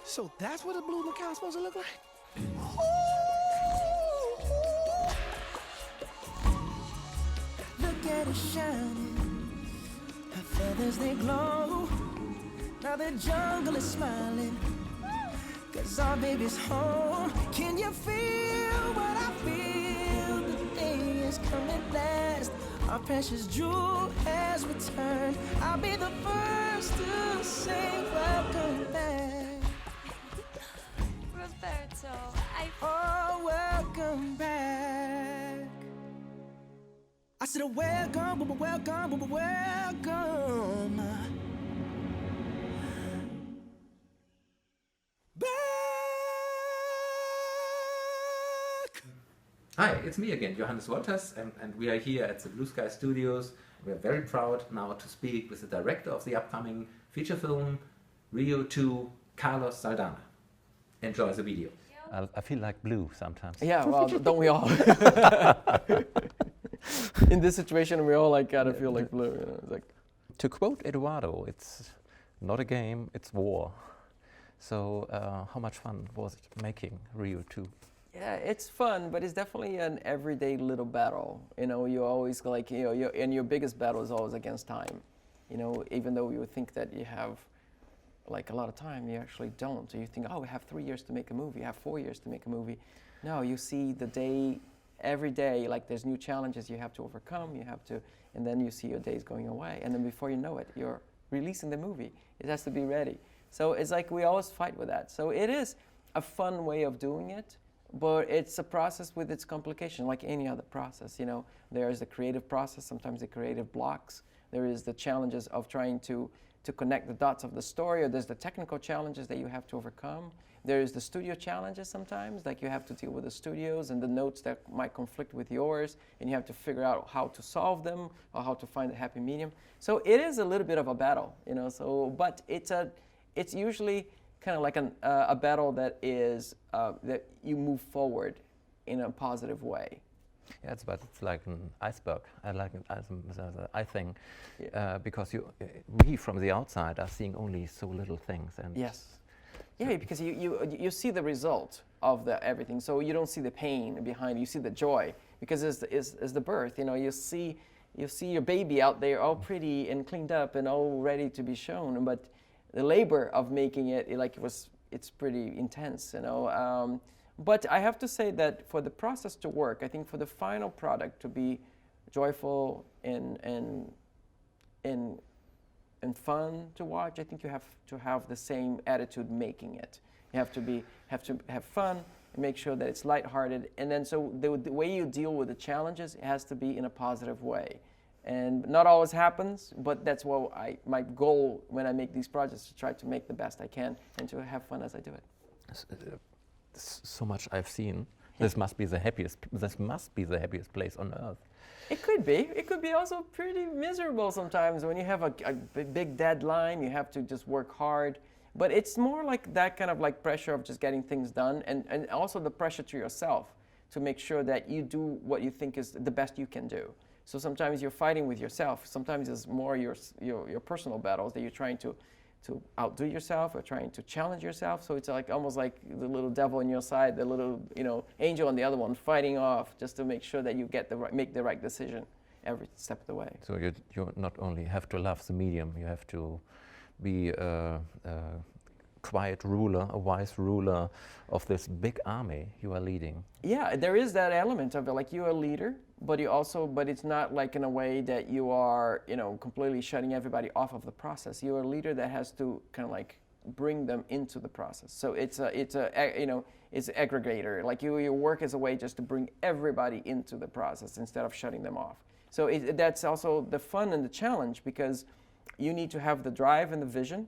So that's what a blue macaw's supposed to look like? Look at her shining, her feathers they glow. Now the jungle is smiling, 'cause our baby's home. Can you feel what I feel? The day is coming fast. Our precious jewel has returned. I'll be the first to say welcome back. Roberto, Oh, welcome back. I said, welcome, welcome, welcome back. Hi, it's me again, Johannes Wolters, and we are here at the Blue Sky Studios. We are very proud now to speak with the director of the upcoming feature film, RIO 2, Carlos Saldanha. Enjoy the video. I feel like blue sometimes. Yeah, well, don't we all? In this situation, we all like gotta feel like blue. You know? It's like, To quote Eduardo, it's not a game, it's war. So how much fun was it making RIO 2? yeah, it's fun, but it's definitely an everyday little battle. You know, you always like, you know, and your biggest battle is always against time. You know, even though you would think that you have like a lot of time, you actually don't. So you think, oh, we have 3 years to make a movie, you have 4 years to make a movie. No, you see the day, every day, like there's new challenges you have to overcome, and then you see your days going away. And then before you know it, you're releasing the movie. It has to be ready. So it's like we always fight with that. So it is a fun way of doing it, but it's a process with its complication, like any other process. You know, there's the creative process, sometimes the creative blocks. There is the challenges of trying to connect the dots of the story, or there's the technical challenges that you have to overcome. There's the studio challenges sometimes, like you have to deal with the studios and the notes that might conflict with yours, and you have to figure out how to solve them or how to find a happy medium. So it is a little bit of a battle, you know. So, but it's usually kind of like a battle that is that you move forward in a positive way. Yeah, it's like an iceberg. I like it as an eye thing, because we from the outside are seeing only so little things. And yes. Yeah, because you see the result of everything, so you don't see the pain behind it. You see the joy, because it's the birth. You know, you see your baby out there all pretty and cleaned up and all ready to be shown, but the labor of making it's pretty intense. You know. But I have to say that for the process to work, I think for the final product to be joyful and fun to watch, I think you have to have the same attitude making it. You have to have fun and make sure that it's lighthearted, and then so the way you deal with the challenges, it has to be in a positive way. And not always happens, but that's what my goal when I make these projects, to try to make the best I can and to have fun as I do it. So much I've seen. This must be the happiest place on earth. It could be. It could be also pretty miserable sometimes when you have a big deadline. You have to just work hard. But it's more like that kind of like pressure of just getting things done, and also the pressure to yourself to make sure that you do what you think is the best you can do. So sometimes you're fighting with yourself. Sometimes it's more your personal battles that you're trying to outdo yourself or trying to challenge yourself. So it's like almost like the little devil on your side, the little angel on the other one, fighting off just to make sure that you make the right decision every step of the way. So you not only have to love the medium, you have to be a quiet ruler, a wise ruler of this big army you are leading. Yeah, there is that element of it. Like, you're a leader, but it's not like in a way that you are, completely shutting everybody off of the process. You're a leader that has to kind of like bring them into the process. So it's an aggregator. Like your work is a way just to bring everybody into the process instead of shutting them off. So that's also the fun and the challenge, because you need to have the drive and the vision,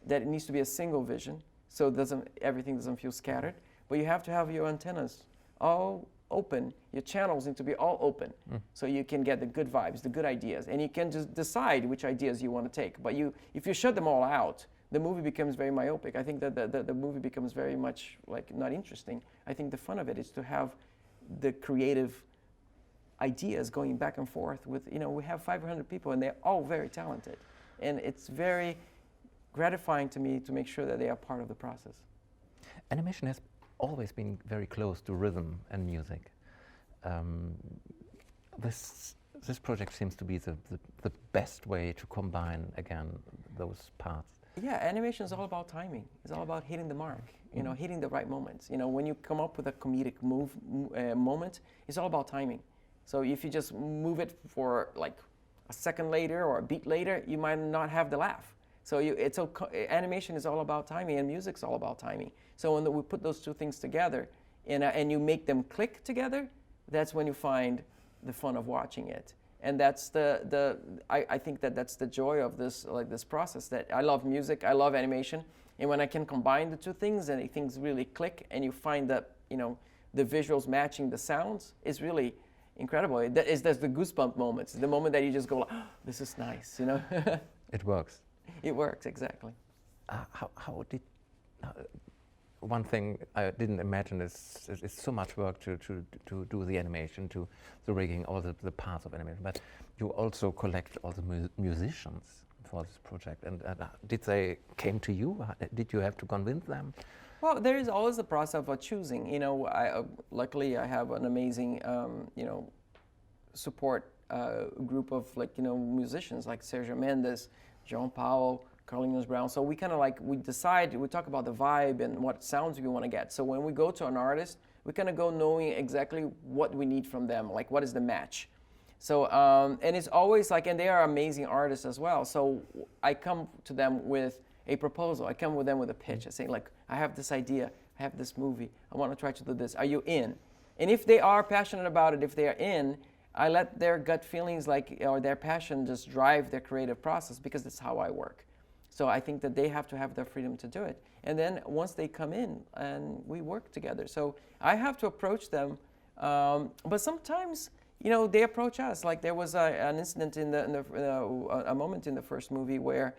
that it needs to be a single vision, so everything doesn't feel scattered. But you have to have your antennas all open. Your channels need to be all open, so you can get the good vibes, the good ideas, and you can just decide which ideas you want to take. But if you shut them all out, the movie becomes very myopic. I think that the movie becomes very much like not interesting. I think the fun of it is to have the creative ideas going back and forth with, we have 500 people and they're all very talented. And it's very gratifying to me to make sure that they are part of the process. Animation has always been very close to rhythm and music. This project seems to be the best way to combine again those parts. Yeah, animation is all about timing. It's all about hitting the mark, you know, hitting the right moments. You know, when you come up with a comedic moment, it's all about timing. So if you just move it for like a second later or a beat later, you might not have the laugh. So animation is all about timing, and music's all about timing. So when we put those two things together, and you make them click together, that's when you find the fun of watching it. And that's I think that's the joy of this process. That I love music, I love animation, and when I can combine the two things and things really click, and you find that, you know, the visuals matching the sounds, is really incredible. That's the goosebump moments, the moment that you just go, oh, this is nice, you know. It works. It works, exactly. How did one thing I didn't imagine is so much work to do the animation, to the rigging, all the parts of animation, but you also collect all the musicians for this project. And did they came to you? Did you have to convince them? Well, there is always the process of choosing. You know, luckily I have an amazing, you know, support group of, like, you know, musicians like Sergio Mendes, João Paulo, Carlinhos Brown. So we kind of like, we talk about the vibe and what sounds we want to get. So when we go to an artist, we kind of go knowing exactly what we need from them, like what is the match. So, and it's always like, and they are amazing artists as well. So I come to them with a proposal. I come with them with a pitch. I say, like, I have this idea, I have this movie, I want to try to do this. Are you in? And if they are passionate about it, if they are in, I let their gut feelings, like, or their passion, just drive their creative process, because that's how I work. So I think that they have to have their freedom to do it. And then once they come in, and we work together. So I have to approach them, but sometimes, you know, they approach us. Like there was an incident a moment in the first movie where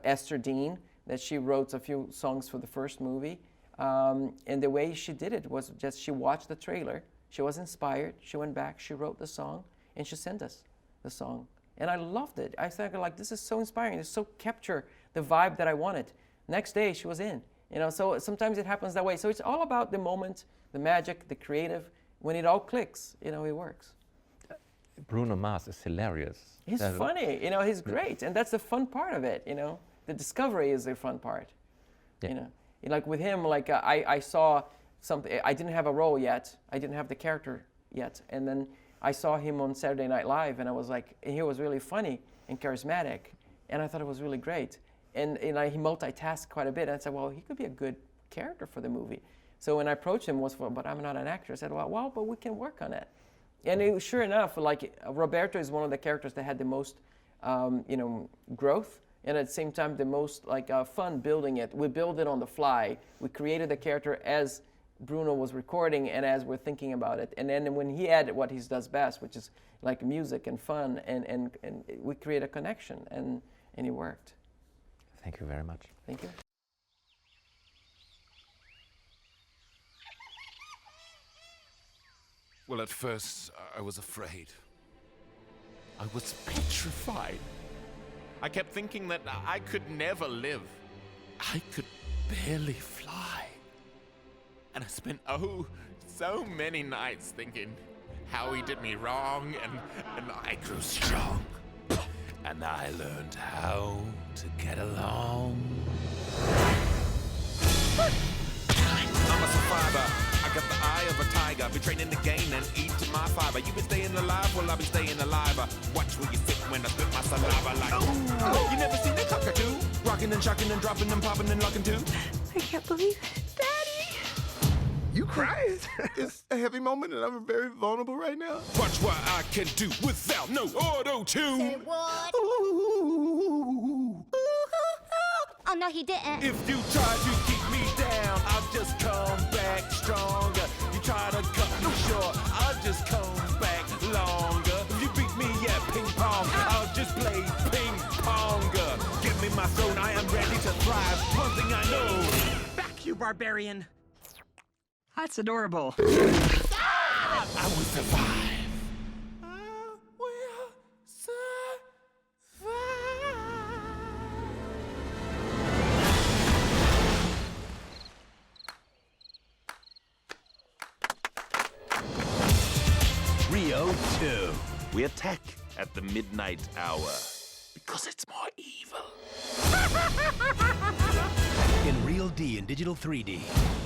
Esther Dean, that she wrote a few songs for the first movie, and the way she did it was just she watched the trailer, she was inspired, she went back, she wrote the song, and she sent us the song. And I loved it. I thought, like, this is so inspiring. It so capture the vibe that I wanted. Next day, she was in. You know, so sometimes it happens that way. So it's all about the moment, the magic, the creative. When it all clicks, you know, it works. Bruno Mars is hilarious. He's funny. You know, he's great. And that's the fun part of it, you know. The discovery is the fun part. Yeah. You know, like with him, like I saw something. I didn't have a role yet. I didn't have the character yet. And then I saw him on Saturday Night Live, and I was like, he was really funny and charismatic, and I thought it was really great. And he multitasked quite a bit, and I said, well, he could be a good character for the movie. So when I approached him, but I'm not an actor. I said, well, but we can work on it. And sure enough, like Roberto is one of the characters that had the most, you know, growth, and at the same time the most like fun building it. We built it on the fly. We created the character as Bruno was recording and as we're thinking about it. And then when he added what he does best, which is like music and fun, and we create a connection, and it worked. Thank you very much. Thank you. Well, at first, I was afraid. I was petrified. I kept thinking that I could never live. I could barely fly. And I spent, so many nights thinking how he did me wrong, and I grew strong. And I learned how to get along. I'm a survivor. I got the eye of a tiger. Been training to gain and eat to my fiber. You been staying alive, well, I'll be staying alive. Watch where you sit when I spit my saliva like, oh, you never seen a cockatoo? Rocking and shocking and dropping and popping and locking too. I can't believe it. Daddy! You crying? It's a heavy moment and I'm very vulnerable right now. Watch what I can do without no auto-tune. Say what? Ooh. Oh, no, he didn't. If you try to keep me down, I'll just come back stronger. You try to cut me short, I'll just come back longer. If you beat me at ping pong, I'll just play ping ponga. Give me my throne, I am ready to thrive. One thing I know. Back, you barbarian. That's adorable. I will survive. 2. We attack at the midnight hour because it's more evil. In Real D and Digital 3D.